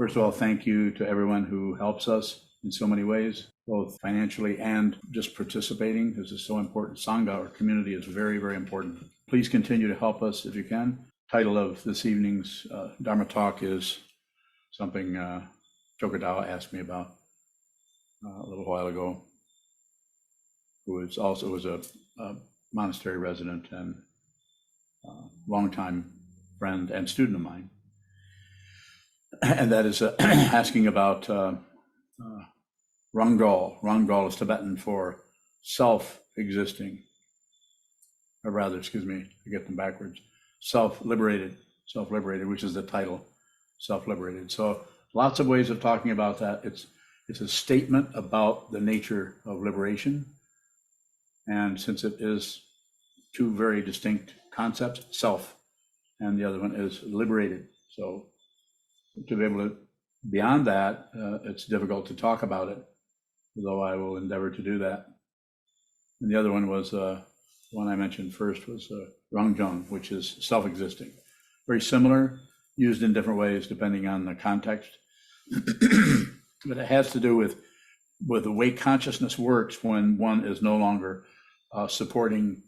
First of all, thank you to everyone who helps us in so many ways, both financially and just participating. This is so important. Sangha, or community, is very, very important. Please continue to help us if you can. Title of this evening's Dharma talk is something Chokodawa asked me about a little while ago, who was also a monastery resident and longtime friend and student of mine. And that is asking about Rangdrol. Rangdrol is Tibetan for self-existing, or rather, excuse me, I get them backwards. Self-liberated, which is the title, self-liberated. So lots of ways of talking about that. It's a statement about the nature of liberation. And since it is two very distinct concepts, self, and the other one is liberated. So to be able to, beyond that, it's difficult to talk about it, though I will endeavor to do that. And the other one was, one I mentioned first was Rangdrol, which is self-existing. Very similar, used in different ways depending on the context. But it has to do with the way consciousness works when one is no longer supporting,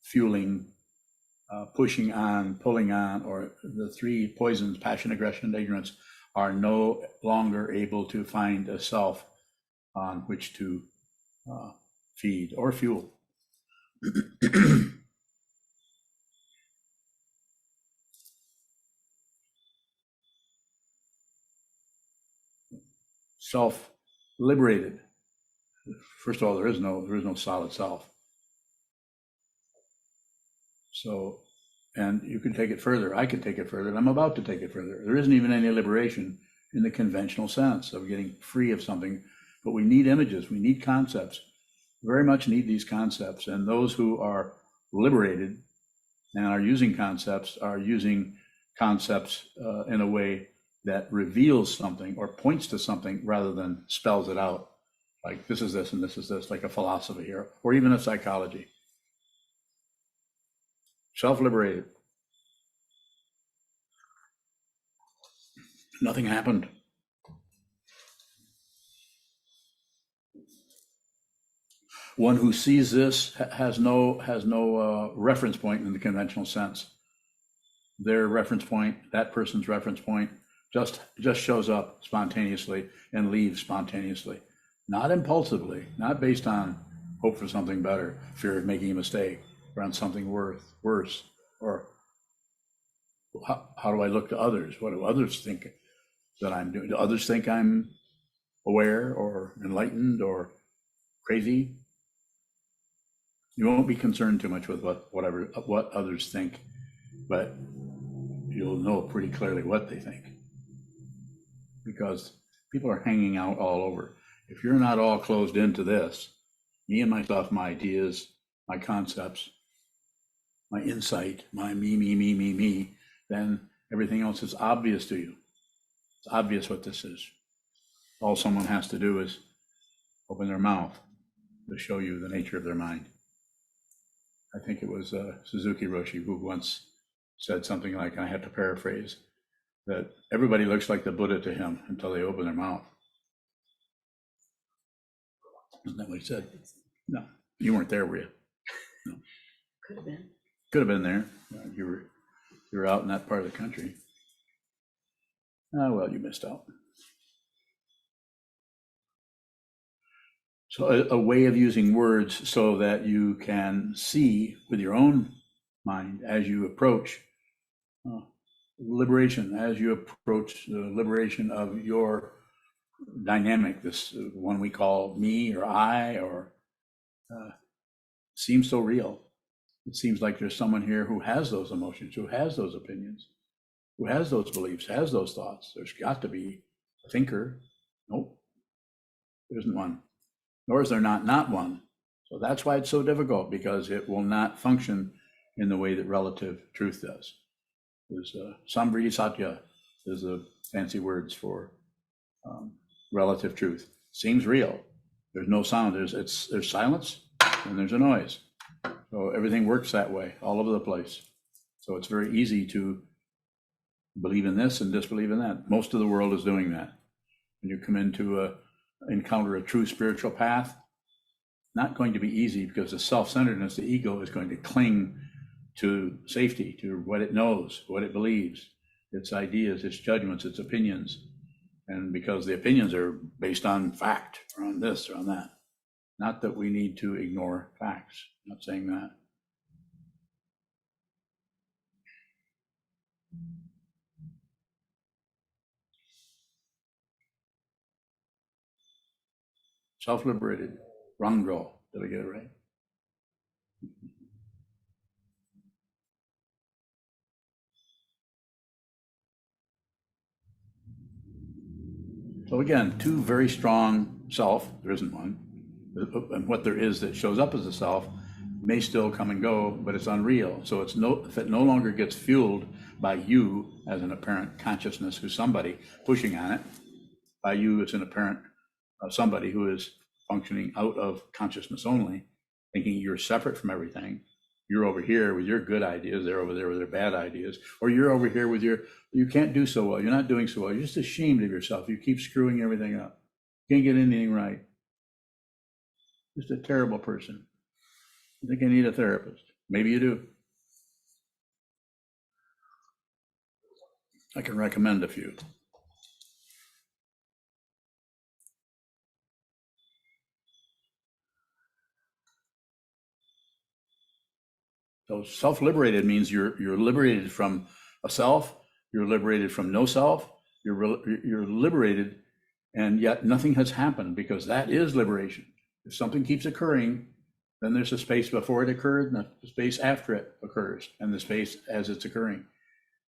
fueling, pushing on, pulling on, or the three poisons, passion, aggression, and ignorance, are no longer able to find a self on which to feed or fuel. Self-liberated. First of all, there is no solid self. So, and you can take it further. I could take it further, and I'm about to take it further. There isn't even any liberation in the conventional sense of getting free of something, but we need images, we need concepts. Very much need these concepts, and those who are liberated and are using concepts in a way that reveals something or points to something rather than spells it out, like this is this and this is this, like a philosophy or even a psychology. Self-liberated. Nothing happened. One who sees this has no reference point in the conventional sense. Their reference point, that person's reference point, just shows up spontaneously and leaves spontaneously, not impulsively, not based on hope for something better, fear of making a mistake, or on something worse, or how do I look to others? What do others think that I'm doing? Do others think I'm aware or enlightened or crazy? You won't be concerned too much with what others think, but you'll know pretty clearly what they think, because people are hanging out all over. If you're not all closed into this, me and myself, my ideas, my concepts, my insight, my me, then everything else is obvious to you. It's obvious what this is. All someone has to do is open their mouth to show you the nature of their mind. I think it was Suzuki Roshi who once said something like, and I have to paraphrase, that everybody looks like the Buddha to him until they open their mouth. Isn't that what he said? No, you weren't there, were you? No. Could have been. Could have been there. You were out in that part of the country. Well, you missed out. So a way of using words so that you can see with your own mind as you approach liberation, as you approach the liberation of your dynamic, this one we call me or I, or seems so real. It seems like there's someone here who has those emotions, who has those opinions, who has those beliefs, has those thoughts. There's got to be a thinker. Nope, there isn't one. Nor is there not one. So that's why it's so difficult, because it will not function in the way that relative truth does. There's Samvriti Satya is the fancy words for relative truth. Seems real. There's no sound. There's silence and there's a noise. So everything works that way all over the place. So it's very easy to Believe in this and disbelieve in that. Most of the world is doing that. When you come into encounter a true spiritual path, not going to be easy, because the self-centeredness, the ego, is going to cling to safety, to what it knows, what it believes, its ideas, its judgments, its opinions. And because the opinions are based on fact, or on this or on that. Not that we need to ignore facts. I'm not saying that. Self-liberated. Rangdrol. Did I get it right? So again, two very strong self. There isn't one. And what there is that shows up as a self may still come and go, but it's unreal. So it's if it no longer gets fueled by you as an apparent consciousness who's somebody pushing on it, by you as an apparent somebody who is functioning out of consciousness only, thinking you're separate from everything. You're over here with your good ideas, they're over there with their bad ideas, or you're over here with you can't do so well, you're not doing so well, you're just ashamed of yourself, you keep screwing everything up, you can't get anything right. Just a terrible person. I think I need a therapist. Maybe you do. I can recommend a few. So self-liberated means you're liberated from a self, you're liberated from no self, you're liberated, and yet nothing has happened, because that is liberation. If something keeps occurring, then there's a space before it occurred and a space after it occurs, and the space as it's occurring.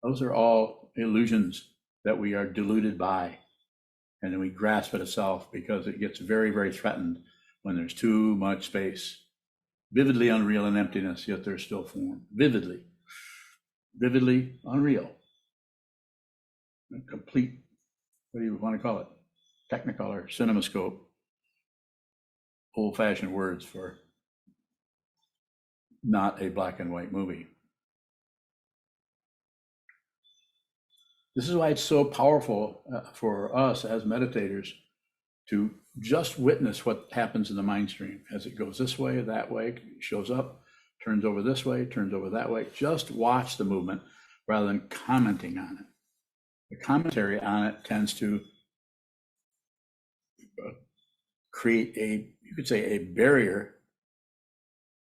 Those are all illusions that we are deluded by, and then we grasp at a self because it gets very, very threatened when there's too much space. Vividly unreal in emptiness, yet there's still form. Vividly unreal. A complete, what do you want to call it? Technicolor, cinemascope. Old-fashioned words for not a black and white movie. This is why it's so powerful for us as meditators to just witness what happens in the mind stream as it goes this way, that way, shows up, turns over this way, turns over that way. Just watch the movement rather than commenting on it. The commentary on it tends to create you could say a barrier.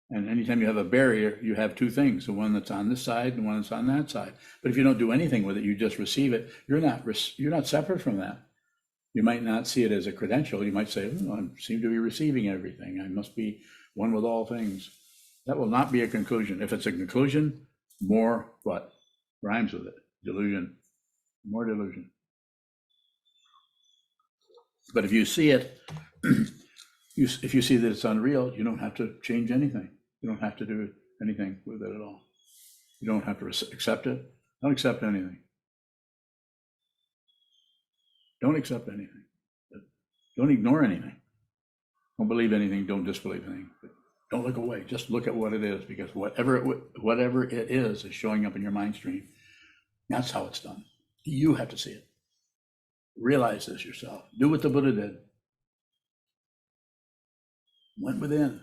And anytime you have a barrier, you have two things, the one that's on this side and one that's on that side. But if you don't do anything with it, you just receive it, you're not separate from that. You might not see it as a credential. You might say, I seem to be receiving everything. I must be one with all things. That will not be a conclusion. If it's a conclusion, more what? Rhymes with it. Delusion. More delusion. But if you see it, if you see that it's unreal, you don't have to change anything. You don't have to do anything with it at all. You don't have to accept it. Don't accept anything. Don't accept anything. Don't ignore anything. Don't believe anything. Don't disbelieve anything. But don't look away. Just look at what it is, because whatever it is showing up in your mind stream. That's how it's done. You have to see it. Realize this yourself. Do what the Buddha did. Went within.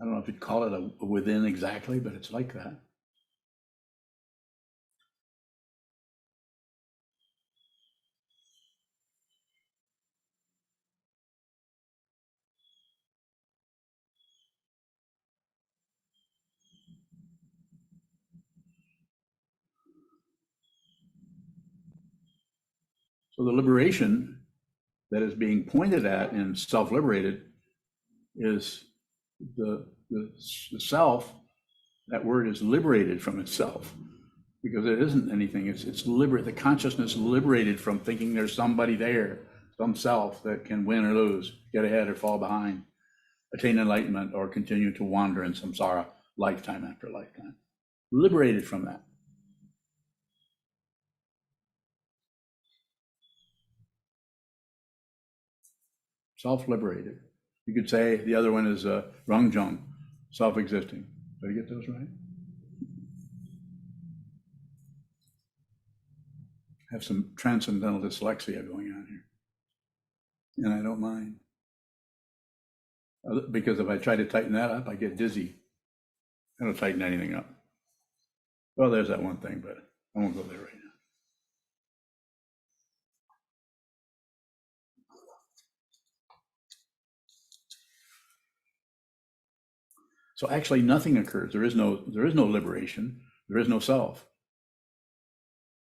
I don't know if you'd call it a within exactly, but it's like that. So the liberation that is being pointed at in self-liberated is the self. That word is liberated from itself, because it isn't anything. It's liberate. The consciousness liberated from thinking there's somebody there, some self that can win or lose, get ahead or fall behind, attain enlightenment or continue to wander in samsara lifetime after lifetime. Liberated from that. Self-liberated. You could say the other one is Rangdrol, self-existing. Did I get those right? have some transcendental dyslexia going on here. And I don't mind. Because if I try to tighten that up, I get dizzy. I don't tighten anything up. Well, there's that one thing, but I won't go there right now. So actually nothing occurs. There is no liberation. There is no self.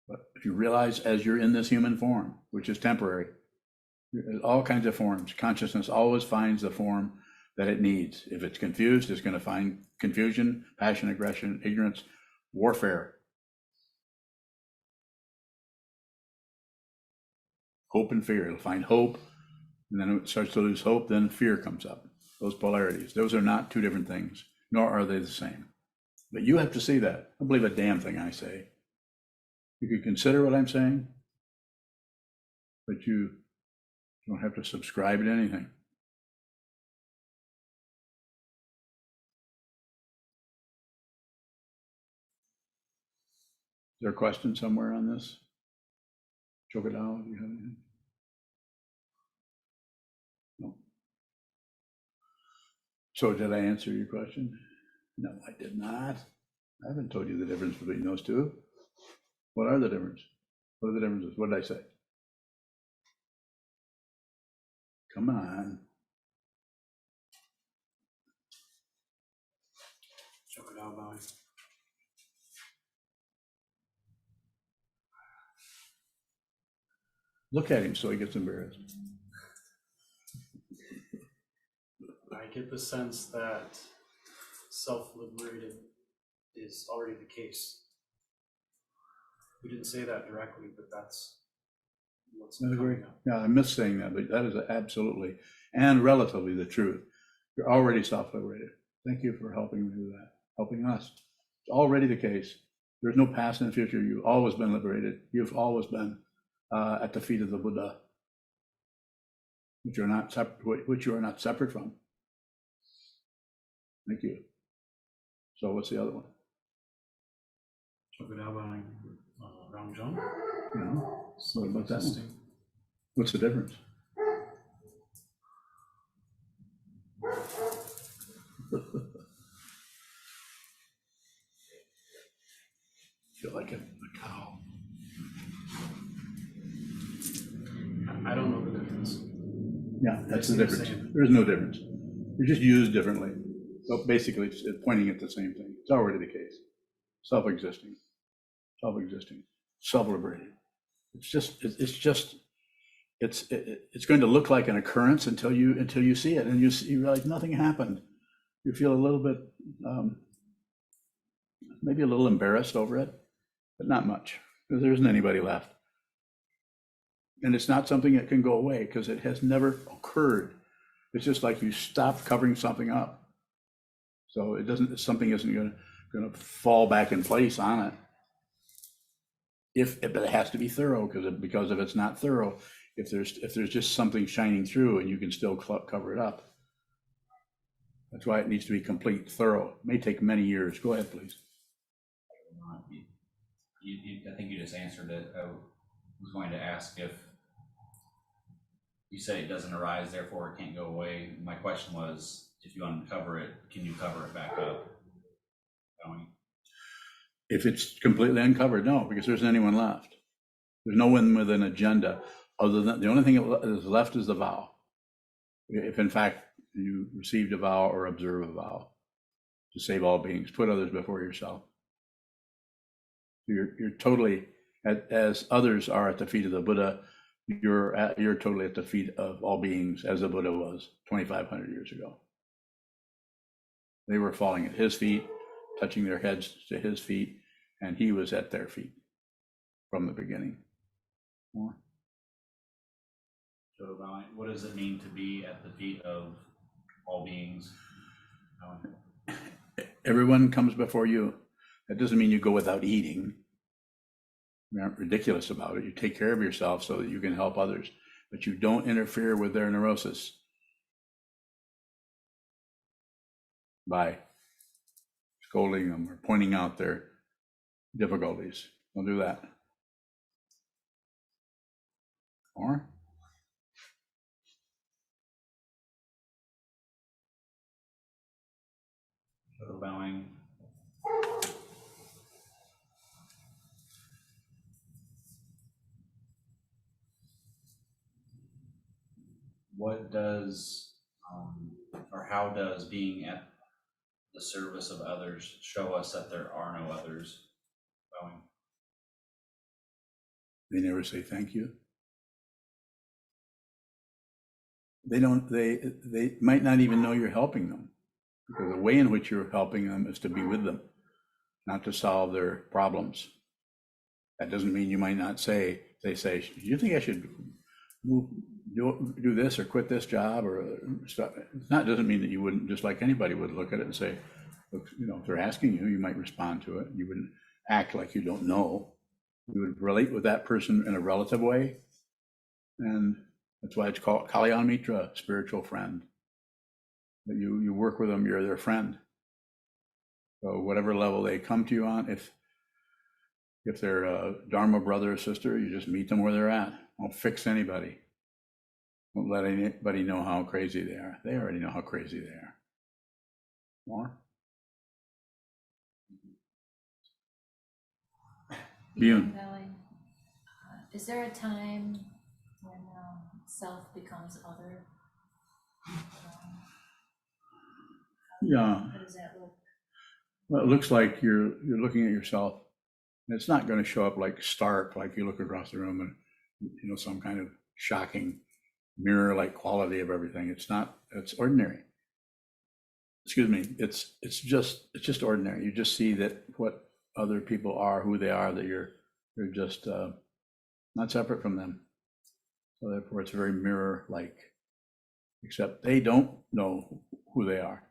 But if you realize as you're in this human form, which is temporary, there's all kinds of forms. Consciousness always finds the form that it needs. If it's confused, it's going to find confusion, passion, aggression, ignorance, warfare, hope and fear. It'll find hope, and then it starts to lose hope, then fear comes up. Those polarities, those are not two different things, nor are they the same. But you have to see that. Don't believe a damn thing I say. You can consider what I'm saying, but you don't have to subscribe to anything. Is there a question somewhere on this? Chokadao, do you have anything? No. So did I answer your question? No, I did not. I haven't told you the difference between those two. What are the differences? What are the differences? What did I say? Come on. Look at him so he gets embarrassed. I get the sense that self-liberated is already the case. We didn't say that directly, but that's what's coming up. Yeah, I missed saying that, but that is absolutely and relatively the truth. You're already self-liberated. Thank you for helping me with that, helping us. It's already the case. There's no past and future. You've always been liberated. You've always been at the feet of the Buddha, which you are not separate from. Thank you. So what's the other one? Rangdrol. Yeah. What about that one? What's the difference? Feel like a cow. I don't know the difference. Yeah, that's the difference. There's no difference. They're just used differently. So basically, it's pointing at the same thing. It's already the case. Self-existing, self-liberated. It's going to look like an occurrence until you see it, and you realize nothing happened. You feel a little bit, maybe a little embarrassed over it, but not much, because there isn't anybody left. And it's not something that can go away because it has never occurred. It's just like you stopped covering something up. So something isn't going to fall back in place on it. But it has to be thorough, because if it's not thorough, if there's just something shining through and you can still cover it up. That's why it needs to be complete, thorough. It may take many years. Go ahead, please. I think you just answered it. I was going to ask if you say it doesn't arise, therefore it can't go away. My question was, if you uncover it, can you cover it back up? If it's completely uncovered, no, because there isn't anyone left. There's no one with an agenda other than the only thing that is left is the vow. If in fact you received a vow or observe a vow to save all beings, put others before yourself. You're totally, as others are at the feet of the Buddha, you're totally at the feet of all beings, as the Buddha was 2,500 years ago. They were falling at his feet, touching their heads to his feet, and he was at their feet from the beginning. More. So what does it mean to be at the feet of all beings? Everyone comes before you. That doesn't mean you go without eating. You aren't ridiculous about it. You take care of yourself so that you can help others, but you don't interfere with their neurosis by scolding them or pointing out their difficulties. Don't do that. Or Shadow bowing. What does, or how does being at the service of others show us that there are no others? Bowing. they never say thank you. They don't, they might not even know you're helping them, because the way in which you're helping them is to be with them, not to solve their problems. That doesn't mean you might not say, they say, do you think I should do this or quit this job or stuff? That doesn't mean that you wouldn't, just like anybody would look at it and say, look, you know, if they're asking you, you might respond to it. You wouldn't act like you don't know. You would relate with that person in a relative way. And that's why it's called Kalyan Mitra, spiritual friend. That you work with them, you're their friend. So whatever level they come to you on, if they're a Dharma brother or sister, you just meet them where they're at. Don't fix anybody. Don't let anybody know how crazy they are. They already know how crazy they are. More? Bune. Is there a time when self becomes other? Yeah. How does that look? Well, it looks like you're looking at yourself. And it's not going to show up like stark, like you look across the room and, you know, some kind of shocking mirror-like quality of everything. It's not, it's ordinary. Excuse me, it's just ordinary. You just see that what other people are, who they are, that you're just not separate from them. So therefore it's very mirror-like, except they don't know who they are.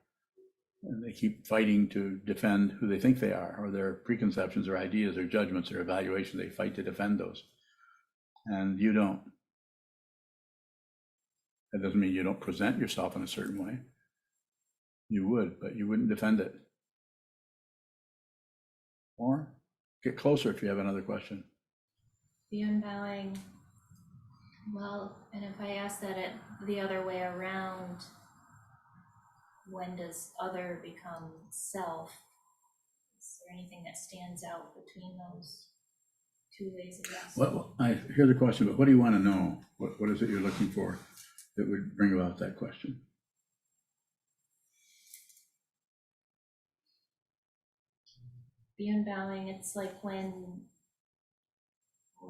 And they keep fighting to defend who they think they are, or their preconceptions or ideas or judgments or evaluations. They fight to defend those. And you don't. That doesn't mean you don't present yourself in a certain way. You would, but you wouldn't defend it. Or get closer if you have another question. Beyond bowing. Well, and if I ask that the other way around, when does other become self? Is there anything that stands out between those two ways of asking? Well, I hear the question, but what do you want to know? What is it you're looking for that would bring about that question? Beyond bowing, it's like when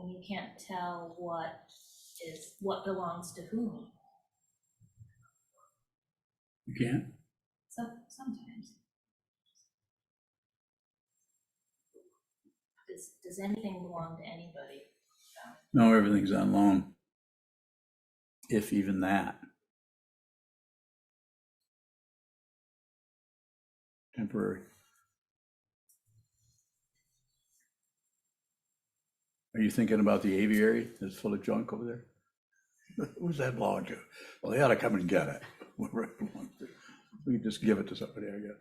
you can't tell what belongs to whom. You can't? So sometimes. Does anything belong to anybody? No, everything's on loan. If even that. Temporary. Are you thinking about the aviary that's full of junk over there? Who's that belong to? Well, they ought to come and get it. Whoever it belongs to. We can just give it to somebody, I guess.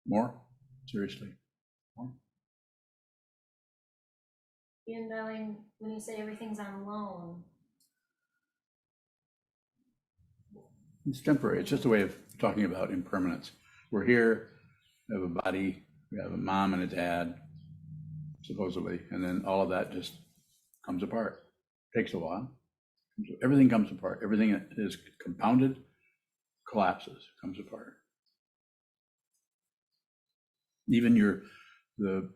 More? Seriously. More? Beyond bowing, when you say everything's on loan. It's temporary. It's just a way of talking about impermanence. We're here, we have a body, we have a mom and a dad, supposedly, and then all of that just comes apart. Takes a while. Everything comes apart. Everything that is compounded collapses, comes apart. Even the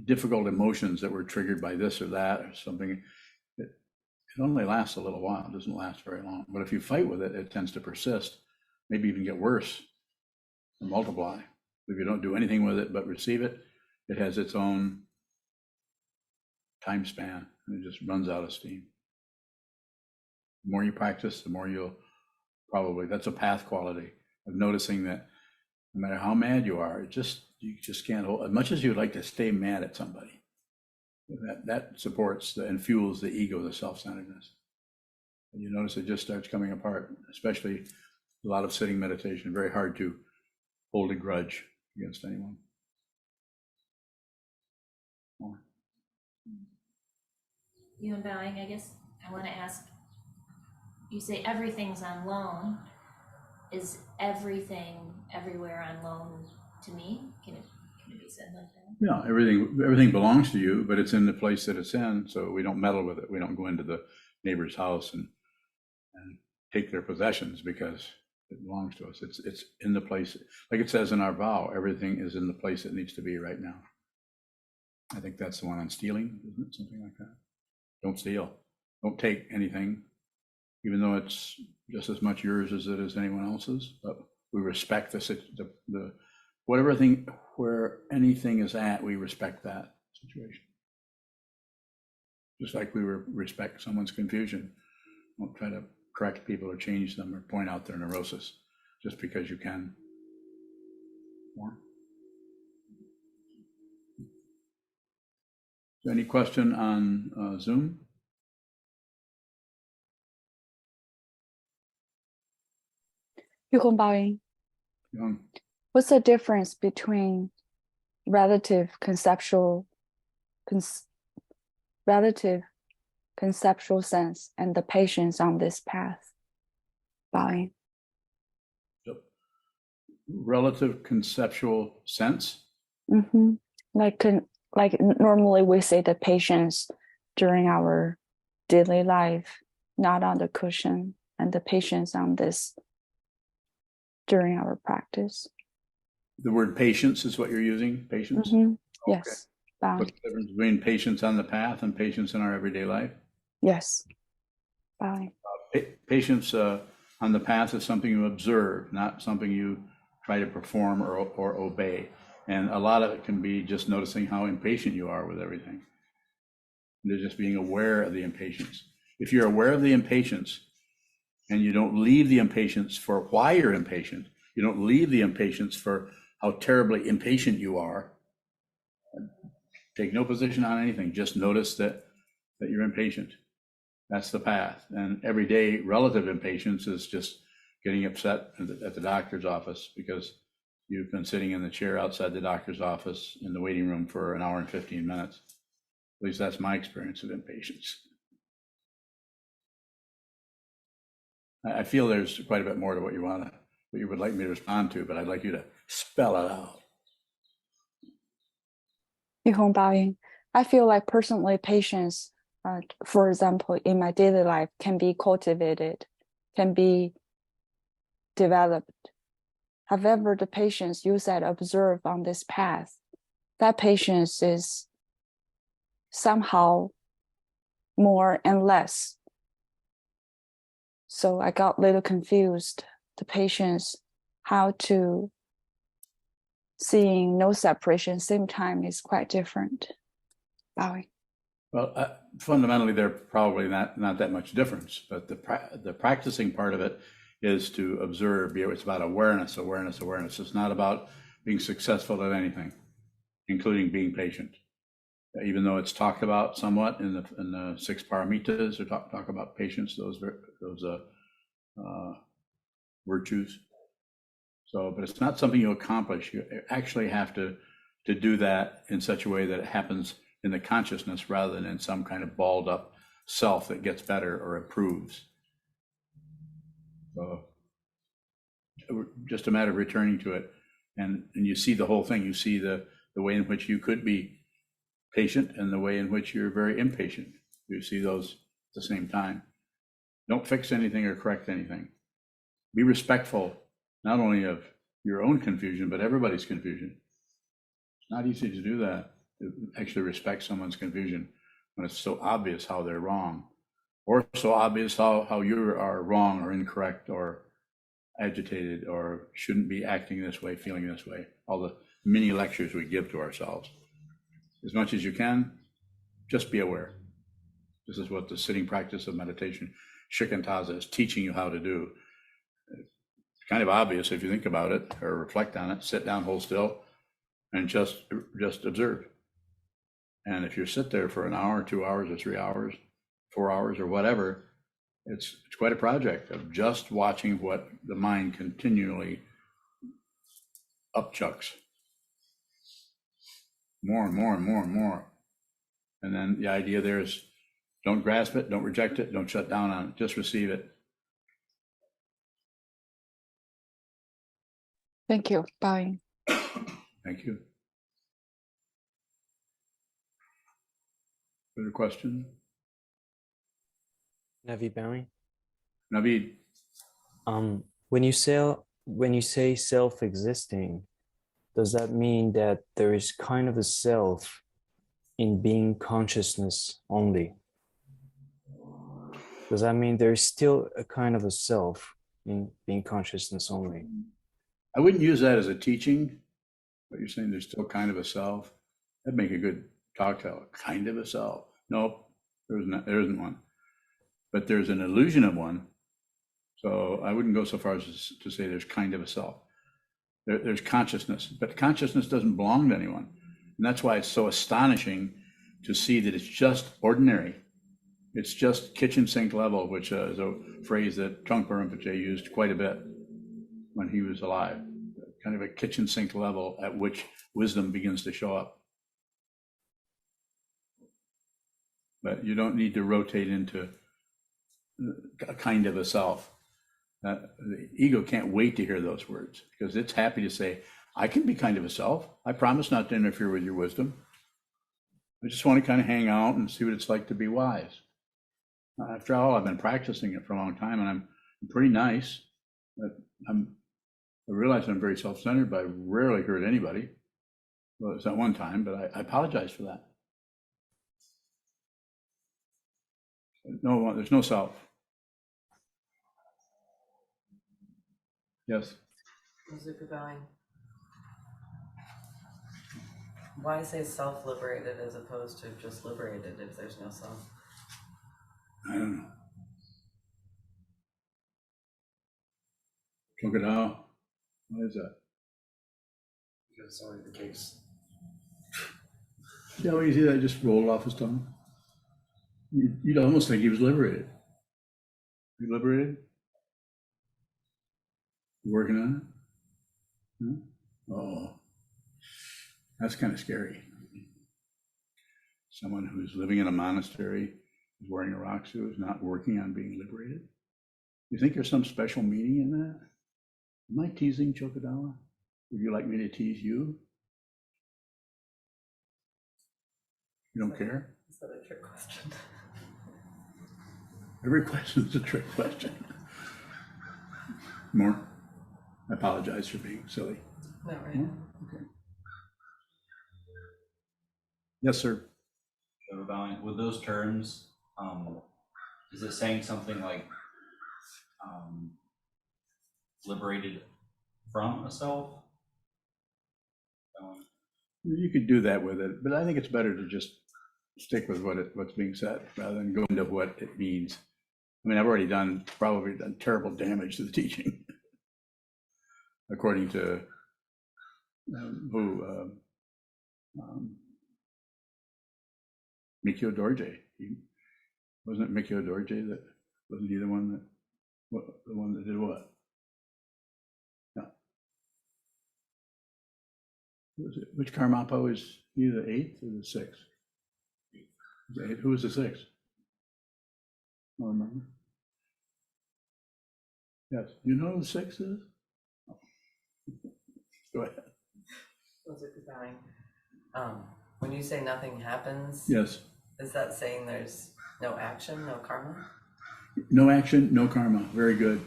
difficult emotions that were triggered by this or that or something, it only lasts a little while. It doesn't last very long. But if you fight with it, it tends to persist, maybe even get worse and multiply. If you don't do anything with it but receive it, it has its own time span, and it just runs out of steam. The more you practice, the more you'll probably, that's a path quality of noticing that no matter how mad you are, you just can't hold, as much as you'd like to stay mad at somebody, that supports and fuels the ego, the self-centeredness. And you notice it just starts coming apart, especially a lot of sitting meditation, very hard to hold a grudge against anyone. More. You unbowing, I guess I want to ask, you say everything's on loan. Is everything everywhere on loan to me? Can it be said like that? Yeah, everything belongs to you, but it's in the place that it's in, so we don't meddle with it. We don't go into the neighbor's house and take their possessions because it belongs to us. It's in the place, like it says in our vow, everything is in the place it needs to be right now. I think that's the one on stealing, isn't it? Something like that. Don't steal. Don't take anything, even though it's just as much yours as it is anyone else's. But we respect the whatever thing, where anything is at, we respect that situation. Just like we respect someone's confusion. Don't try to correct people or change them or point out their neurosis just because you can. More? Is there any question on Zoom? Young. What's the difference between relative conceptual sense and the patience on this path? Bowing. Relative conceptual sense? Mm-hmm. Like normally we say the patience during our daily life, not on the cushion, and the patience on this during our practice. The word patience is what you're using? Patience? Mm-hmm. Okay. Yes. Bowing. What's the difference between patience on the path and patience in our everyday life? Yes. Bowing. Patience on the path is something you observe, not something you try to perform or obey. And a lot of it can be just noticing how impatient you are with everything. And just being aware of the impatience. If you're aware of the impatience and you don't leave the impatience for why you're impatient, you don't leave the impatience for how terribly impatient you are, take no position on anything, just notice that you're impatient. That's the path. And everyday relative impatience is just getting upset at the doctor's office because you've been sitting in the chair outside the doctor's office in the waiting room for an hour and 15 minutes. At least that's my experience of impatience. I feel there's quite a bit more to what you would like me to respond to, but I'd like you to spell it out. I feel like personally patience, for example, in my daily life can be cultivated, can be developed. However, the patience you said observe on this path, that patience is somehow more and less. So I got a little confused. The patience, how to seeing no separation same time is quite different. Bowing. Well, fundamentally, they're probably not that much difference, but the practicing part of it is to observe. It's about awareness. It's not about being successful at anything, including being patient. Even though it's talked about somewhat in the 6 paramitas, or talk about patience, those virtues. So, but it's not something you accomplish. You actually have to do that in such a way that it happens in the consciousness rather than in some kind of balled up self that gets better or improves. So just a matter of returning to it, and you see the whole thing. You see the way in which you could be patient and the way in which you're very impatient. You see those at the same time. Don't fix anything or correct anything. Be respectful, not only of your own confusion, but everybody's confusion. It's not easy to do that, to actually respect someone's confusion when it's so obvious how they're wrong, or so obvious how you are wrong or incorrect or agitated or shouldn't be acting this way, feeling this way. All the mini lectures we give to ourselves. As much as you can, just be aware. This is what the sitting practice of meditation, Shikantaza, is teaching you how to do. It's kind of obvious if you think about it or reflect on it. Sit down, hold still, and just observe. And if you sit there for an hour, 2 hours, or 3 hours, 4 hours, or whatever, it's quite a project of just watching what the mind continually upchucks. More and more and more and more. And then the idea there is Don't grasp it, don't reject it, don't shut down on it, just receive it. Thank you. Bowing. Thank you. Further question? Navi bowing. Naveed? When you say self-existing, does that mean that there is kind of a self in being consciousness only? Does that mean there's still a kind of a self in being consciousness only? I wouldn't use that as a teaching, but you're saying there's still kind of a self. That'd make a good talk tell, kind of a self. Nope, there isn't one. But there's an illusion of one. So I wouldn't go so far as to say there's kind of a self. There's consciousness, but consciousness doesn't belong to anyone. And that's why it's so astonishing to see that it's just ordinary. It's just kitchen sink level, which is a phrase that Trungpa Rinpoche used quite a bit when he was alive. Kind of a kitchen sink level at which wisdom begins to show up. But you don't need to rotate into a kind of a self. The ego can't wait to hear those words because it's happy to say, I can be kind of a self. I promise not to interfere with your wisdom. I just want to kind of hang out and see what it's like to be wise. After all, I've been practicing it for a long time and I'm pretty nice. But I realize I'm very self-centered, but I rarely hurt anybody. Well, it's not one time, but I apologize for that. No, there's no self. Yes. Sokuzan. Why say self-liberated as opposed to just liberated if there's no self? I don't know. Sokuzan. Why is that? Because it's already the case. See how easy that just rolled off his tongue? You'd almost think he was liberated. You liberated? You working on it? Huh? Oh, that's kind of scary. Someone who's living in a monastery, is wearing a rock suit, is not working on being liberated. You think there's some special meaning in that? Am I teasing Chokodawa? Would you like me to tease you? You don't care? Is that a trick question? Every question is a trick question. More? I apologize for being silly. No, right. No? Okay. Yes, sir. With those terms, is it saying something like liberated from a self? You could do that with it, but I think it's better to just stick with what's being said rather than go into what it means. I mean, I've already probably done terrible damage to the teaching, according to Mikyo Dorje. Wasn't it Mikyo Dorje that wasn't he the one that did what? No. Was it, which Karmapa is he, the 8th or the 6th? Who was the 6th? I don't remember. Yes, you know who the 6th is? Oh. Go ahead. When you say nothing happens, Yes. is that saying there's no action, no karma? No action, no karma. Very good.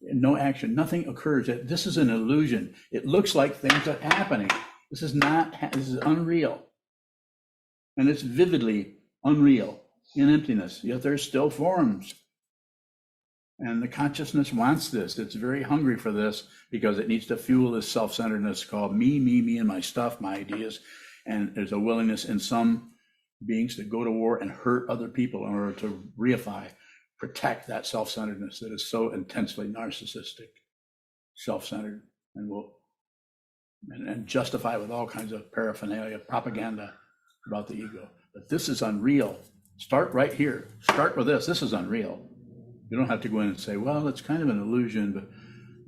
No action, nothing occurs. This is an illusion. It looks like things are happening. This is unreal. And it's vividly unreal in emptiness, yet there's still forms. And the consciousness wants this. It's very hungry for this because it needs to fuel this self-centeredness called me, and my stuff, my ideas. And there's a willingness in some beings to go to war and hurt other people in order to reify, protect that self-centeredness that is so intensely narcissistic, self-centered, and justify with all kinds of paraphernalia, propaganda about the ego. But this is unreal. Start right here. Start with this. This is unreal. You don't have to go in and say, well, it's kind of an illusion, but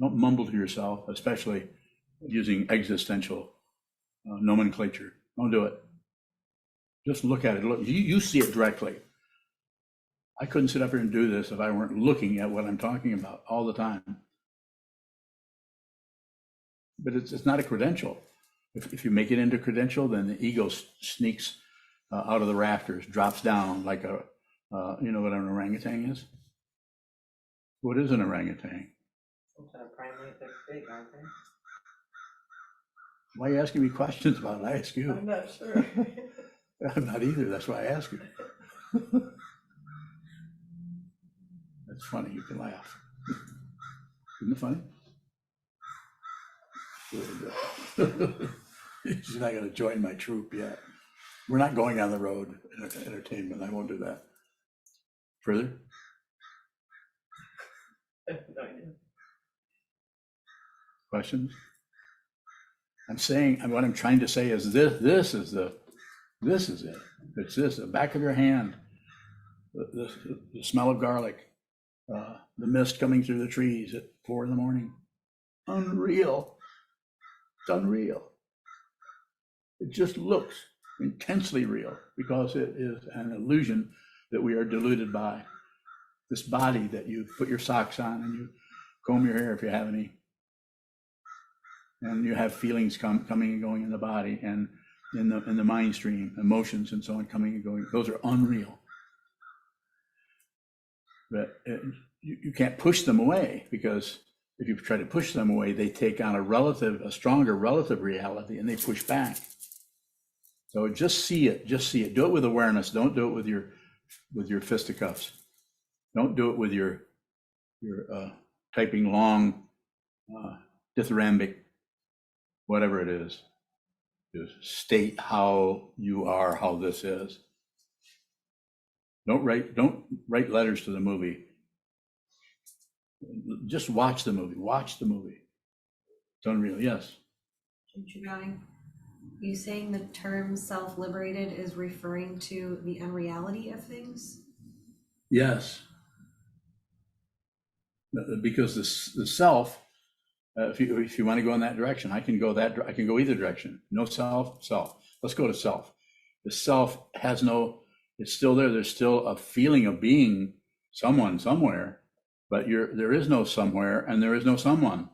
don't mumble to yourself, especially using existential nomenclature. Don't do it. Just look at it. Look, you see it directly. I couldn't sit up here and do this if I weren't looking at what I'm talking about all the time. But it's not a credential. If you make it into credential, then the ego sneaks out of the rafters, drops down like a, you know what an orangutan is? What is an orangutan? Some kind of primate, they're big, aren't they? Why are you asking me questions about it? I ask you. I'm not sure. I'm not either. That's why I ask you. That's funny. You can laugh. Isn't it funny? She's not going to join my troop yet. We're not going on the road entertainment. I won't do that. Further? Questions? I'm saying, what I'm trying to say is this is it. It's this, the back of your hand, the smell of garlic, the mist coming through the trees at 4 a.m. Unreal. It's unreal. It just looks intensely real because it is an illusion that we are deluded by. This body that you put your socks on and you comb your hair if you have any. And you have feelings coming and going in the body and in the mind stream, emotions and so on coming and going. Those are unreal. But you can't push them away, because if you try to push them away, they take on a stronger relative reality, and they push back. So just see it. Do it with awareness. Don't do it with your fisticuffs. Don't do it with your typing long dithyrambic, whatever it is. Just state how you are, how this is. Don't write letters to the movie. Just watch the movie. Watch the movie. It's unreal. Yes. Are you saying the term self-liberated is referring to the unreality of things? Yes. Because the self, if you want to go in that direction, I can go either direction. No self. Let's go to self. The self has no, it's still there. There's still a feeling of being someone somewhere, but there is no somewhere and there is no someone.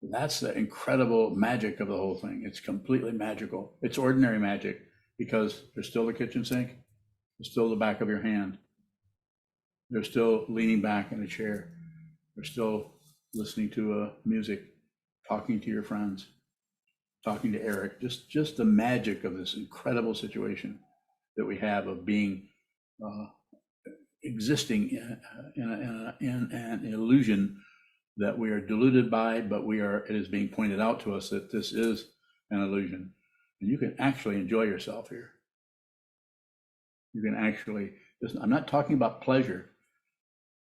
That's the incredible magic of the whole thing. It's completely magical. It's ordinary magic because there's still the kitchen sink. There's still the back of your hand. They're still leaning back in a chair. They're still listening to music, talking to your friends, talking to Eric. Just the magic of this incredible situation that we have of being existing in an illusion that we are deluded by, but it is being pointed out to us that this is an illusion. And you can actually enjoy yourself here. You can actually, I'm not talking about pleasure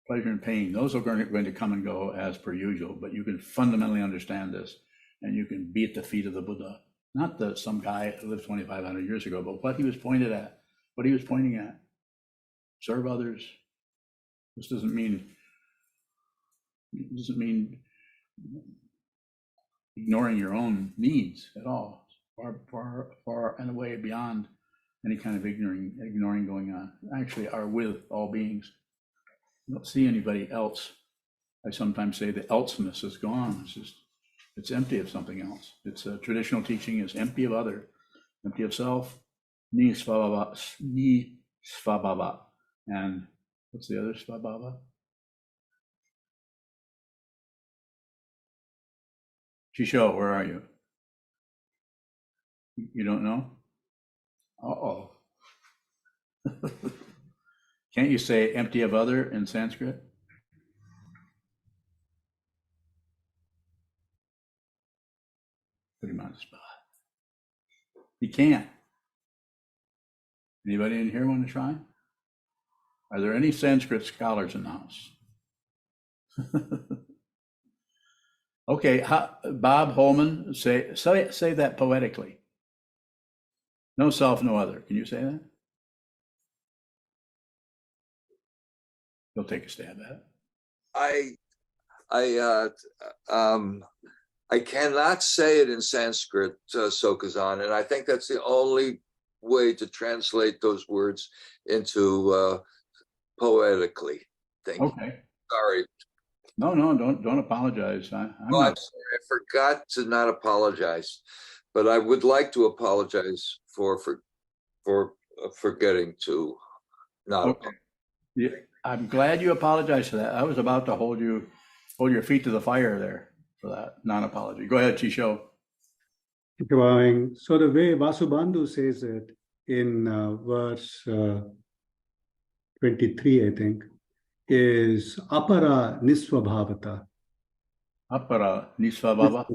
and pain. Those are going to come and go as per usual, but you can fundamentally understand this, and you can be at the feet of the Buddha. Not that some guy who lived 2,500 years ago, but what he was pointing at. Serve others. This doesn't mean ignoring your own needs at all. Far and away beyond any kind of ignoring going on. Actually are with all beings. You don't see anybody else. I sometimes say the elseness is gone. It's empty of something else. It's traditional teaching is empty of other, empty of self, ni svabhava. And what's the other svabhava? Shisho, where are you? You don't know? Uh-oh. Can't you say empty of other in Sanskrit? Put him on the spot. You can't. Anybody in here want to try? Are there any Sanskrit scholars in the house? Okay, Bob Holman, say that poetically. No self, no other. Can you say that? He'll take a stab at it. I cannot say it in Sanskrit, Sokuzan, and I think that's the only way to translate those words into poetically. Thank you. Okay. Sorry. No, don't apologize. I'm Oh, I'm not. sorry. I forgot to not apologize, but I would like to apologize for forgetting to not Okay. Yeah, I'm glad you apologized for that. I was about to hold your feet to the fire there for that non-apology. Go ahead, Chisho. Bowing. So the way Vasubandhu says it in verse 23, I think, is apara nisvabhavata. Apara nisvabhava.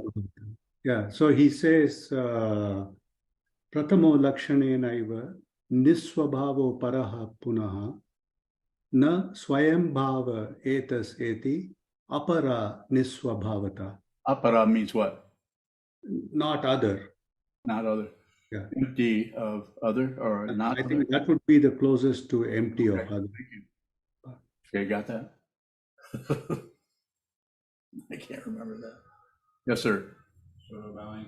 Yeah, so he says, pratamo lakshanenaiva nisvabhavo paraha punaha na swayambhava etas eti apara nisvabhavata. Apara means what? Not other. Not other. Yeah. Empty of other or not I other. think that would be the closest to empty of Okay, other. thank you. Okay, got that? I can't remember that. Yes, sir. So bowing.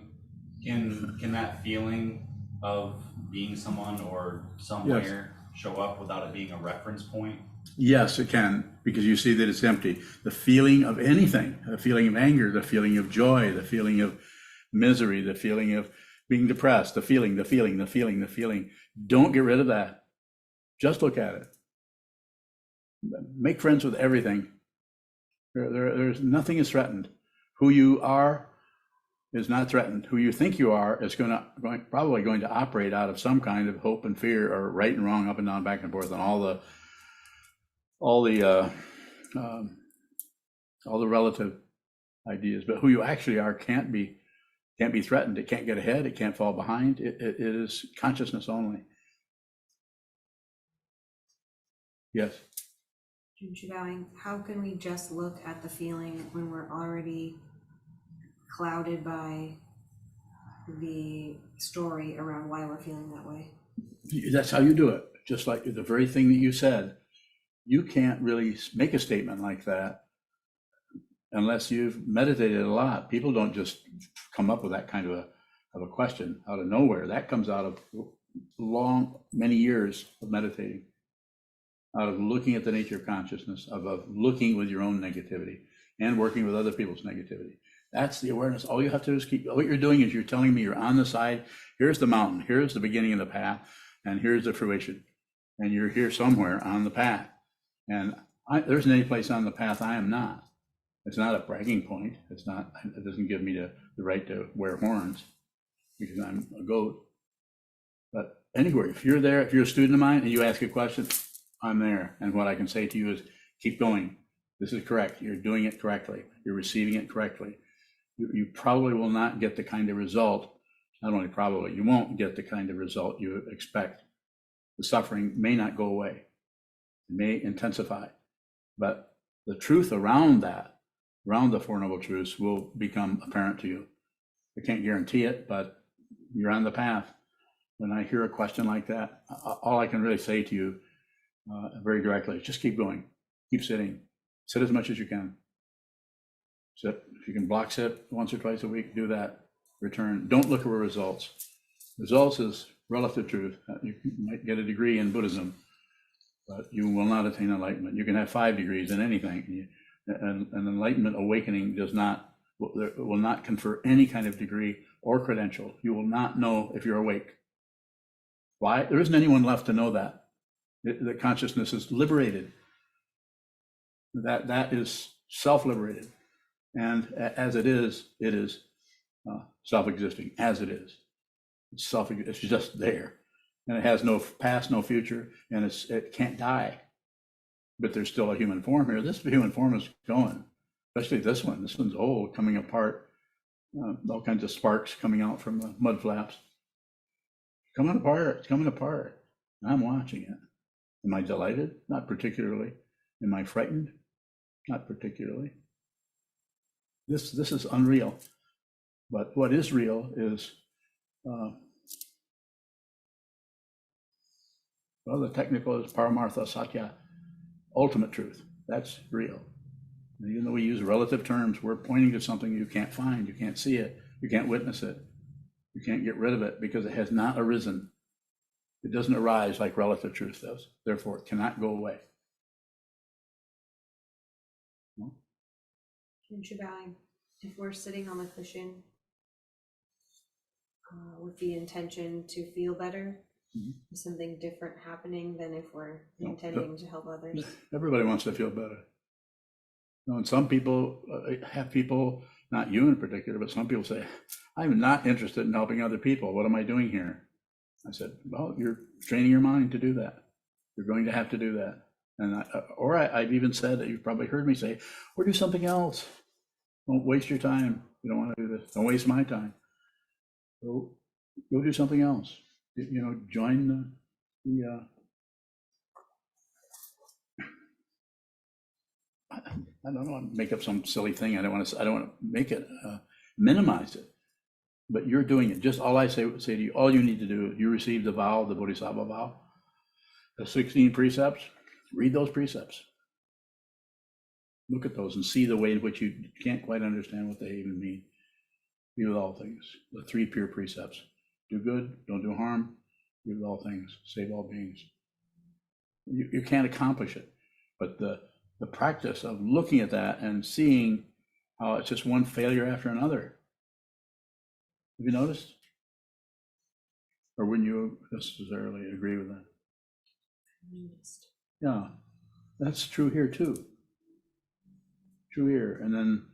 Can that feeling of being someone or somewhere show up without it being a reference point? Yes, it can, because you see that it's empty. The feeling of anything, the feeling of anger, the feeling of joy, the feeling of misery, the feeling of being depressed, the feeling. Don't get rid of that. Just look at it. Make friends with everything. There's nothing is threatened. Who you are is not threatened. Who you think you are is probably going to operate out of some kind of hope and fear, or right and wrong, up and down, back and forth, and all the relative ideas. But who you actually are can't be threatened. It can't get ahead. It can't fall behind. It is consciousness only. Yes. Bowing, how can we just look at the feeling when we're already clouded by the story around why we're feeling that way? That's how you do it. Just like the very thing that you said. You can't really make a statement like that unless you've meditated a lot. People don't just come up with that kind of a question out of nowhere. That comes out of many years of meditating, out of looking at the nature of consciousness, of looking with your own negativity and working with other people's negativity. That's the awareness. All you have to do is what you're doing is you're telling me you're on the side. Here's the mountain. Here's the beginning of the path. And here's the fruition. And you're here somewhere on the path. And there isn't any place on the path I am not. It's not a bragging point. It doesn't give me the right to wear horns because I'm a goat. But anywhere, if you're there, if you're a student of mine and you ask a question, I'm there. And what I can say to you is keep going. This is correct. You're doing it correctly. You're receiving it correctly. You probably will not get the kind of result, not only probably, you won't get the kind of result you expect. The suffering may not go away. It may intensify. But the truth around that, around the Four Noble Truths, will become apparent to you. I can't guarantee it, but you're on the path. When I hear a question like that, all I can really say to you very directly is just keep going. Keep sitting. Sit as much as you can. Sit. If you can block sit once or twice a week, do that. Return. Don't look for results. Results is relative truth. You might get a degree in Buddhism, but you will not attain enlightenment. You can have 5 degrees in anything. And enlightenment awakening will not confer any kind of degree or credential. You will not know if you're awake. Why? There isn't anyone left to know that. The consciousness is liberated. That is self-liberated. And as it is self-existing, as it is. It's just there. And it has no past, no future, and it can't die. But there's still a human form here. This human form is going, especially this one. This one's old, coming apart. All kinds of sparks coming out from the mud flaps. Coming apart, it's coming apart. I'm watching it. Am I delighted? Not particularly. Am I frightened? Not particularly. This is unreal. But what is real is, the technical is Paramartha Satya, ultimate truth. That's real. And even though we use relative terms, we're pointing to something you can't find, you can't see it, you can't witness it, you can't get rid of it because it has not arisen. It doesn't arise like relative truth does. Therefore, it cannot go away. Bowing, if we're sitting on the cushion with the intention to feel better, is something different happening than if we're intending to help others? Everybody wants to feel better. You know, and some people have people, not you in particular, but some people say, I'm not interested in helping other people. What am I doing here? I said, well, you're training your mind to do that. You're going to have to do that. And I've even said that you've probably heard me say, or do something else. Don't waste your time. You don't want to do this. Don't waste my time. Go do something else. You know, join the I don't know, make up some silly thing. I don't want to make it, minimize it, but you're doing it. Just all I say to you, all you need to do, you receive the vow, the Bodhisattva vow, the 16 precepts, read those precepts. Look at those and see the way in which you can't quite understand what they even mean. Be with all things, the 3 pure precepts. Do good, don't do harm, be with all things, save all beings. You can't accomplish it, but the practice of looking at that and seeing how it's just one failure after another. Have you noticed? Or wouldn't you necessarily agree with that? Yeah, that's true here too. True here. And then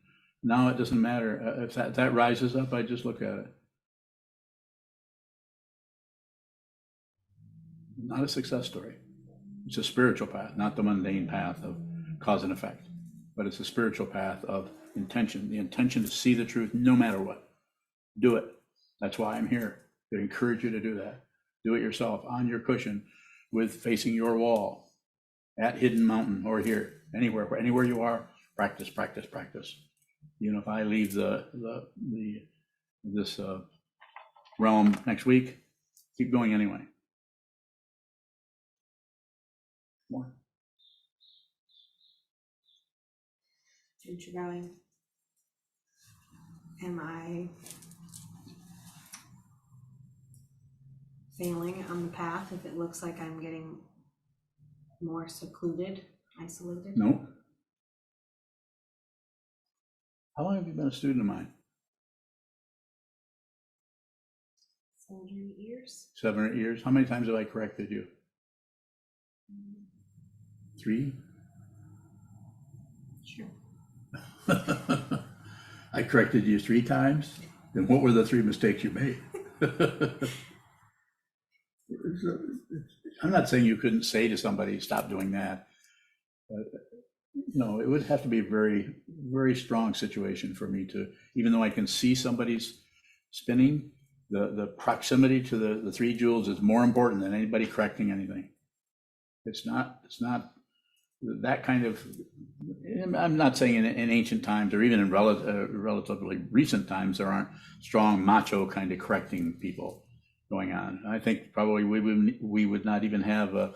now it doesn't matter. If that rises up, I just look at it. Not a success story. It's a spiritual path, not the mundane path of cause and effect, but it's a spiritual path of intention, the intention to see the truth no matter what. Do it. That's why I'm here, to encourage you to do that. Do it yourself on your cushion with facing your wall at Hidden Mountain or here, anywhere you are, practice, practice, practice. You know, if I leave this realm next week, keep going anyway. More. Bowing. Am I failing on the path if it looks like I'm getting more secluded, isolated? No. How long have you been a student of mine? 7 or 8 years. 7 or 8 years. How many times have I corrected you? 3? Sure. I corrected you 3 times. Then what were the 3 mistakes you made? I'm not saying you couldn't say to somebody, stop doing that. No, it would have to be a very, very strong situation for me to, even though I can see somebody's spinning, the proximity to the 3 jewels is more important than anybody correcting anything. It's not that kind of, I'm not saying in ancient times or even in relatively recent times, there aren't strong macho kind of correcting people going on. I think probably we would not even have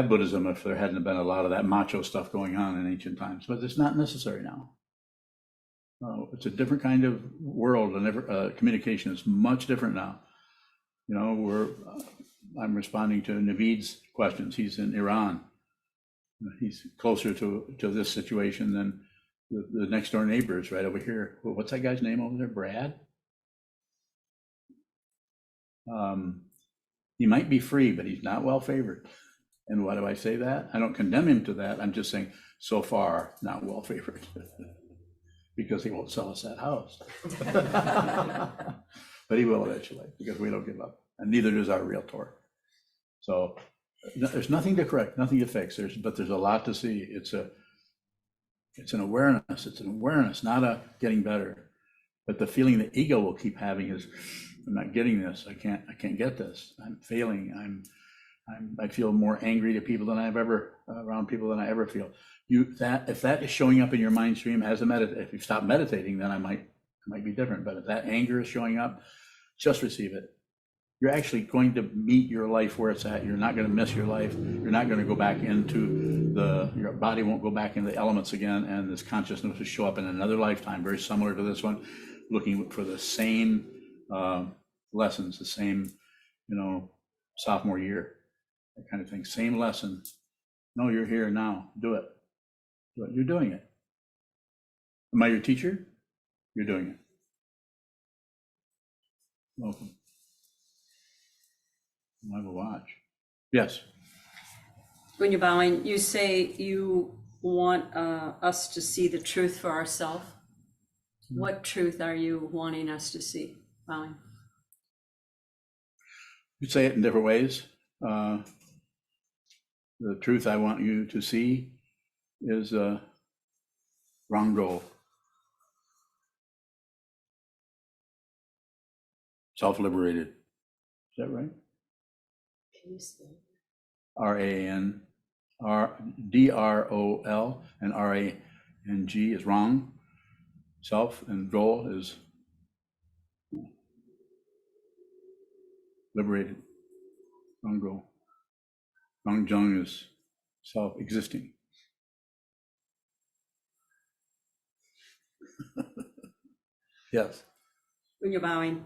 Buddhism if there hadn't been a lot of that macho stuff going on in ancient times, but it's not necessary now. It's a different kind of world, and communication is much different now. You know, I'm responding to Naveed's questions. He's in Iran. He's closer to this situation than the next door neighbors right over here. What's that guy's name over there? Brad? He might be free, but he's not well favored. And why do I say that? I don't condemn him to that. I'm just saying, so far, not well favored. Because he won't sell us that house. But he will eventually, because we don't give up. And neither does our realtor. So there's nothing to correct, nothing to fix. But there's a lot to see. It's an awareness. It's an awareness, not a getting better. But the feeling the ego will keep having is, I'm not getting this. I can't get this. I'm failing. I feel more angry to people than I've ever around people than I ever feel. If that is showing up in your mind stream as if you stop meditating, then it might be different. But if that anger is showing up, just receive it. You're actually going to meet your life where it's at. You're not going to miss your life. You're not going to go back into your body won't go back into the elements again, and this consciousness will show up in another lifetime, very similar to this one, looking for the same lessons, the same, sophomore year, that kind of thing. Same lesson. No, you're here now. Do it. You're doing it. Am I your teacher? You're doing it. Welcome. I have a watch. Yes. When you're bowing, you say you want us to see the truth for ourselves. What truth are you wanting us to see, bowing? You say it in different ways. The truth I want you to see is Rangdrol. Self-Liberated. Is that right? Can you spell? Randrol and Rang is wrong. Self and Drol is liberated. Rangdrol. Rangjung is self-existing. Yes. When you're bowing,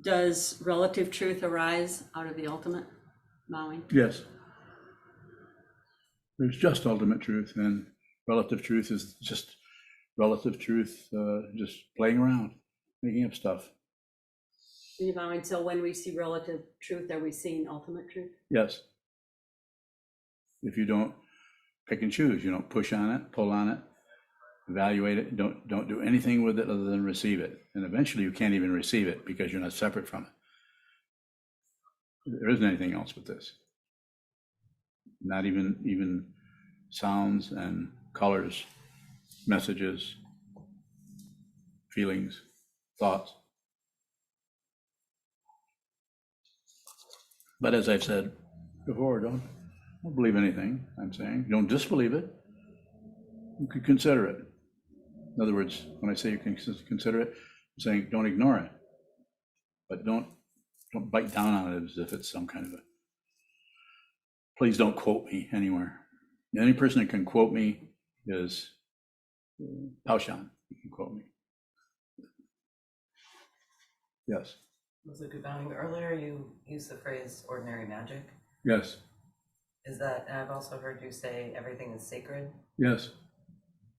does relative truth arise out of the ultimate bowing? Yes. There's just ultimate truth, and relative truth is just relative truth, just playing around, making up stuff. When you're bowing, so when we see relative truth, are we seeing ultimate truth? Yes. If you don't pick and choose, you don't push on it, pull on it, evaluate it, don't do anything with it other than receive it. And eventually you can't even receive it because you're not separate from it. There isn't anything else but this. Not even sounds and colors, messages, feelings, thoughts. But as I've said before, don't believe anything I'm saying. Don't disbelieve it. You could consider it. In other words, when I say you can consider it, I'm saying don't ignore it, but don't bite down on it as if it's some kind of a. Please don't quote me anywhere. The only person that can quote me is Taoshan. You can quote me. Yes. Was it good bowing? Earlier you used the phrase ordinary magic. Yes. Is that, and I've also heard you say everything is sacred. Yes.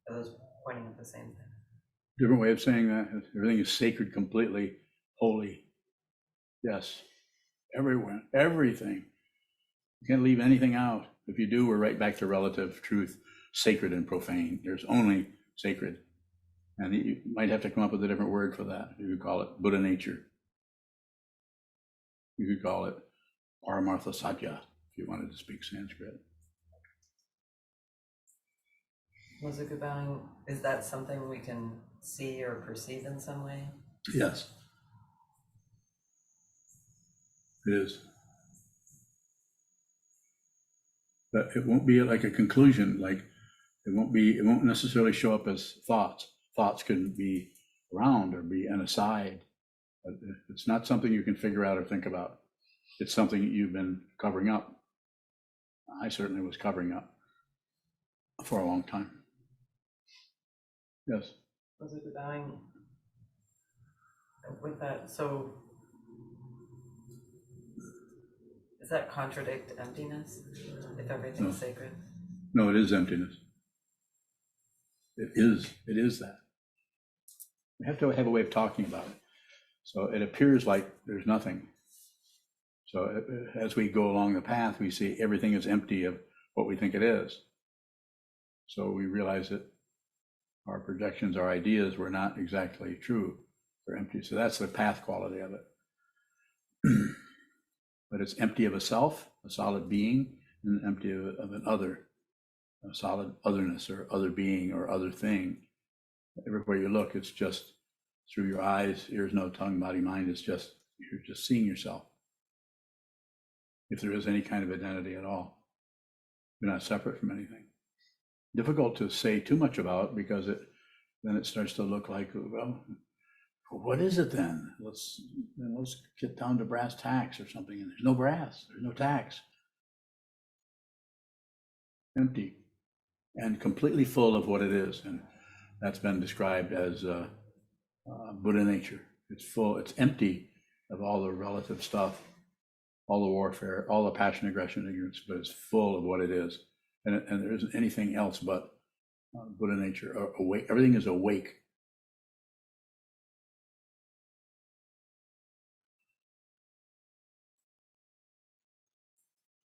Are those pointing at the same thing? Different way of saying that. Everything is sacred, completely holy. Yes. Everywhere, everything. You can't leave anything out. If you do, we're right back to relative truth, sacred and profane. There's only sacred. And you might have to come up with a different word for that. You could call it Buddha nature. You could call it Paramartha Satya, if you wanted to speak Sanskrit. Was it good bowing? Is that something we can see or perceive in some way? Yes. It is. But it won't be like a conclusion, like it won't necessarily show up as thoughts. Thoughts can be around or be an aside. But it's not something you can figure out or think about. It's something you've been covering up. I certainly was covering up for a long time. Yes. Was it good bowing? With that, so does that contradict emptiness if everything's sacred? No, it is emptiness. It is that. We have to have a way of talking about it. So it appears like there's nothing. So as we go along the path, we see everything is empty of what we think it is. So we realize that our projections, our ideas were not exactly true. They're empty. So that's the path quality of it. But it's empty of a self, a solid being, and empty of an other, a solid otherness or other being or other thing. Everywhere you look, it's just through your eyes, ears, nose, tongue, body, mind. It's just, you're just seeing yourself. If there is any kind of identity at all, you're not separate from anything. Difficult to say too much about because then it starts to look like, well, what is it then? Let's get down to brass tacks or something. And there's no brass, there's no tacks. Empty and completely full of what it is. And that's been described as Buddha nature. It's full, it's empty of all the relative stuff, all the warfare, all the passion, aggression, ignorance, but it's full of what it is. And there isn't anything else but Buddha nature, awake. Everything is awake.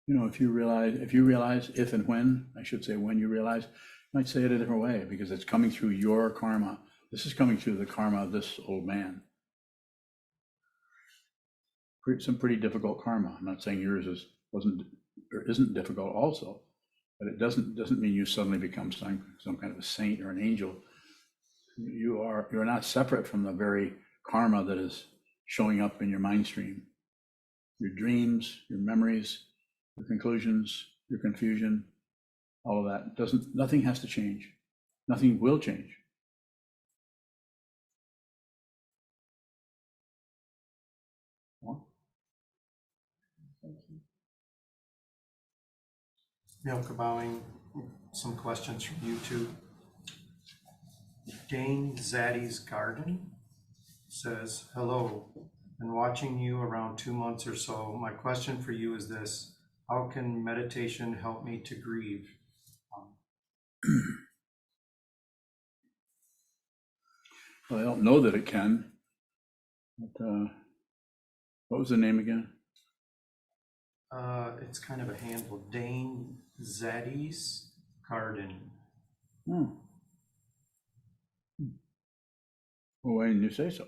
You know, if you realize, if and when, I should say when you realize, you might say it a different way, because it's coming through your karma. This is coming through the karma of this old man. Some pretty difficult karma. I'm not saying yours wasn't or isn't difficult also, but it doesn't mean you suddenly become some kind of a saint or an angel. You're not separate from the very karma that is showing up in your mind stream. Your dreams, your memories, your conclusions, your confusion, all of that. Nothing has to change. Nothing will change. Milka bowing, some questions from YouTube. Dane Zaddy's Garden says, hello, been watching you around 2 months or so. My question for you is this: how can meditation help me to grieve? Well, I don't know that it can, but what was the name again? It's kind of a handle, Dane Zaddy's Garden. Oh. Well, why didn't you say so?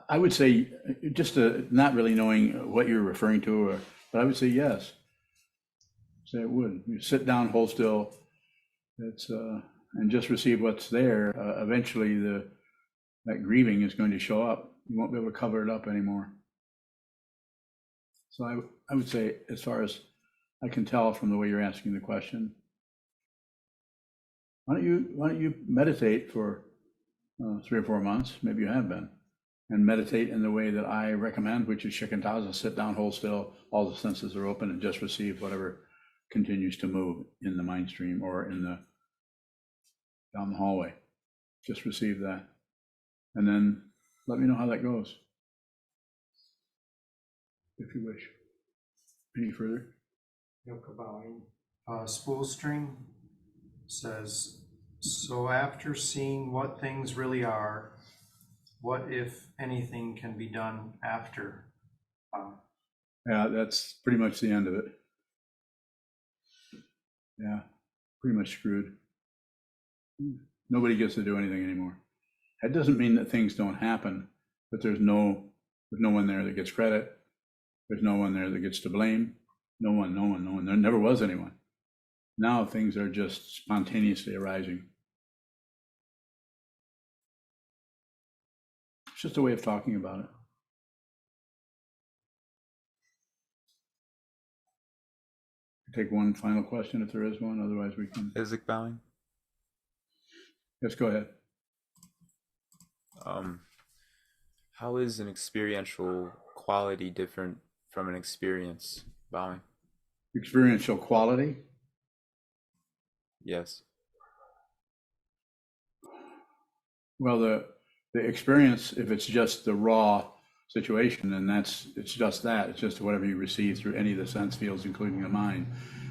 I would say, just not really knowing what you're referring to, but I would say yes. Say it would. You sit down, hold still. And just receive what's there. Eventually, that grieving is going to show up. You won't be able to cover it up anymore. So I would say, as far as I can tell from the way you're asking the question, why don't you meditate for 3 or 4 months? Maybe you have been, and meditate in the way that I recommend, which is shikantaza. Sit down, hold still, all the senses are open, and just receive whatever continues to move in the mind stream or down the hallway. Just receive that, and then let me know how that goes, if you wish. Any further? Yoka bowing. Spool String says, so after seeing what things really are, what, if anything, can be done after? Yeah, that's pretty much the end of it. Yeah, pretty much screwed. Nobody gets to do anything anymore. That doesn't mean that things don't happen, but there's no one there that gets credit. There's no one there that gets to blame. No one. There never was anyone. Now things are just spontaneously arising. It's just a way of talking about it. Take one final question if there is one, otherwise we can. Isaac bowing. Yes, go ahead. How is an experiential quality different from an experience, bowing? Experiential quality? Yes. Well, the experience, if it's just the raw situation, then it's just that. It's just whatever you receive through any of the sense fields, including the mind.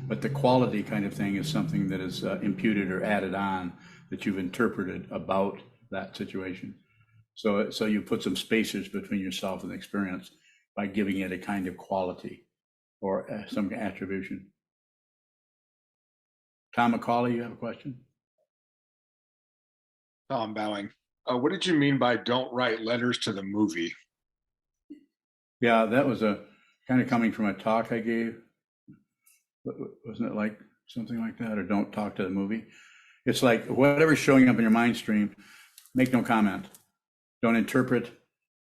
But the quality kind of thing is something that is imputed or added on, that you've interpreted about that situation. So you put some spacers between yourself and the experience by giving it a kind of quality or some attribution. Tom McCauley, you have a question? Tom bowing. What did you mean by don't write letters to the movie? Yeah, that was a kind of coming from a talk I gave. Wasn't it like something like that? Or don't talk to the movie? It's like whatever's showing up in your mind stream, make no comment. Don't interpret,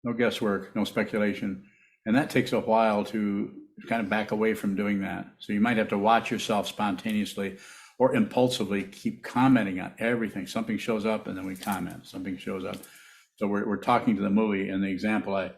no guesswork, no speculation. And that takes a while to kind of back away from doing that. So you might have to watch yourself spontaneously or impulsively keep commenting on everything. Something shows up and then we comment, something shows up. So we're talking to the movie, and the example I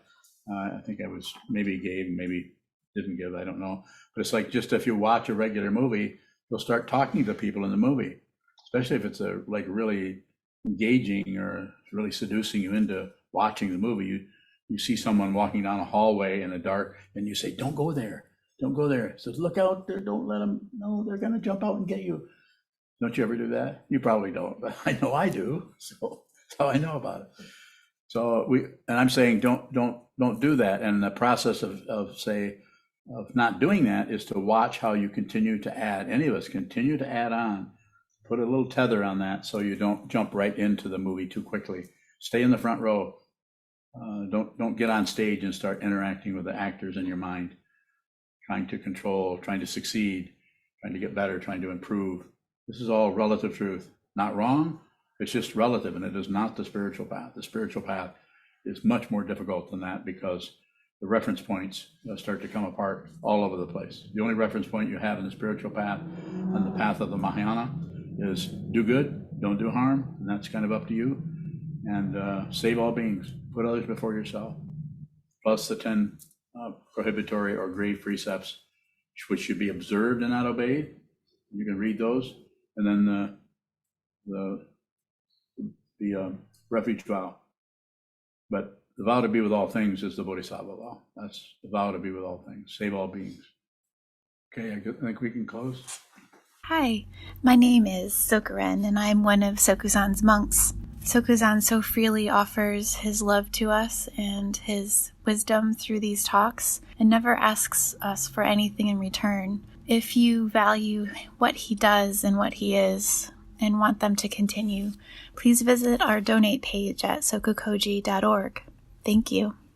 think I was maybe gave, maybe didn't give, I don't know. But it's like, just if you watch a regular movie, you'll start talking to people in the movie, especially if it's like really engaging or really seducing you into watching the movie. You see someone walking down a hallway in the dark, and you say, don't go there, don't go there. So look out there, don't let them, no, they're gonna jump out and get you. Don't you ever do that? You probably don't, but I know I do. So that's how I know about it. So and I'm saying don't do that. And the process of not doing that is to watch how you continue to add. Any of us continue to add on. Put a little tether on that so you don't jump right into the movie too quickly. Stay in the front row. Don't get on stage and start interacting with the actors in your mind, trying to control, trying to succeed, trying to get better, trying to improve. This is all relative truth. Not wrong. It's just relative, and it is not the spiritual path. The spiritual path is much more difficult than that because the reference points start to come apart all over the place. The only reference point you have in the spiritual path and the path of the Mahayana is do good, don't do harm, and that's kind of up to you. And save all beings, put others before yourself, plus the 10 prohibitory or grave precepts, which should be observed and not obeyed. You can read those, and then the refuge vow. But the vow to be with all things is the Bodhisattva vow. That's the vow to be with all things, save all beings. Okay, I think we can close. Hi, my name is Sokuzan, and I'm one of Sokuzan's monks. Sokuzan so freely offers his love to us and his wisdom through these talks and never asks us for anything in return. If you value what he does and what he is and want them to continue, please visit our donate page at sokukoji.org. Thank you.